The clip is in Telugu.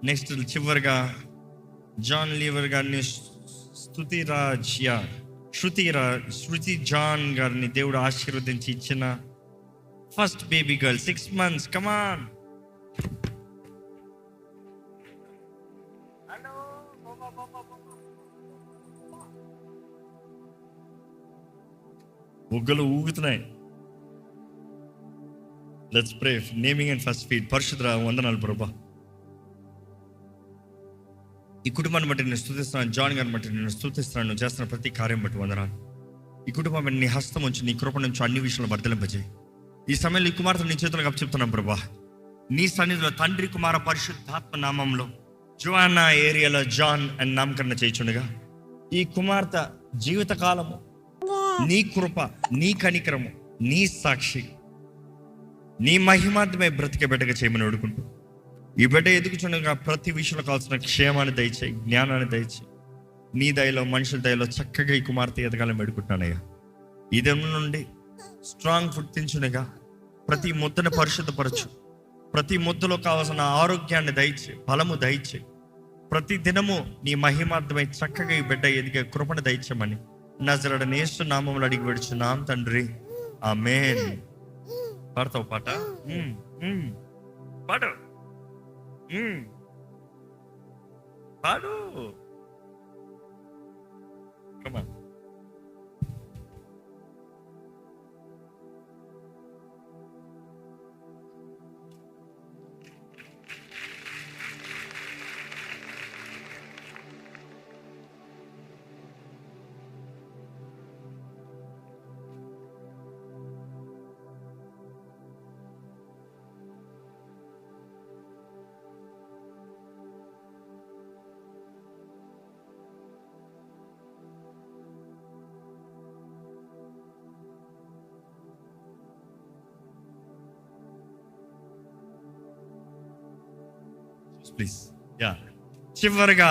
నెక్స్ట్ చివరిగా జాన్ లీవర్ గారిని, శృతి జాన్ గారిని దేవుడు ఆశీర్వదించి ఇచ్చిన first baby girl, 6 months. Come on. బుగ్గలు ఊగుతున్నాయి. Let's pray. Naming and first feed. పరిశుద్ధ వందనాలు ప్రభా, ఈ కుటుంబాన్ని బట్టి నేను స్తుతిస్తున్నాను. జాన్ గారిని బట్టి నేను స్తుతిస్తున్నాను. నువ్వు చేస్తున్న ప్రతి కార్యం బట్టి వందనాలు. ఈ కుటుంబం నీ హస్తం ఉంచి, నీ కృప నుంచి అన్ని విషయంలో వర్ధలింపజేయి. ఈ సమయంలో ఈ కుమార్తె నీ చేతులకు అప్పచెప్తున్నాను ప్రభా. నీ సన్నిధిలో తండ్రి, కుమార, పరిశుద్ధాత్మ నామంలో జోయానా ఏరియాలో జాన్ అని నామకరణ చేయించుండగా, ఈ కుమార్తె జీవితకాలము నీ కృప, నీ కనికరము, నీ సాక్షి, నీ మహిమార్థమై బ్రతికే బిడ్డగా చేయమని అడుగుకుంటూ, ఈ బిడ్డ ఎదుగుచుండగా ప్రతి విషయంలో కావాల్సిన క్షేమాన్ని దయచేయి, జ్ఞానాన్ని దయచేయి. నీ దయలో, మనుషుల దయలో చక్కగా ఈ కుమార్తె ఎదగాలని పెడుకుంటున్నానయ్యా. ఈ దినం నుండి స్ట్రాంగ్ ఫుడ్ తించునిగా ప్రతి ముద్దను పరిశుద్ధపరచు. ప్రతి ముద్దలో కావాల్సిన ఆరోగ్యాన్ని దయచే, బలము దయచే. ప్రతి దినము నీ మహిమార్థమై చక్కగా ఈ బిడ్డ ఎదిగే కృపను దయచేయమని నజరేయుడైన యేసు నామములో అడిగి వేడుచున్నాం తండ్రి, ఆమేన్. పాడతావు పాట? పాడు పాడు. Come on. Please. Yeah. చివరిగా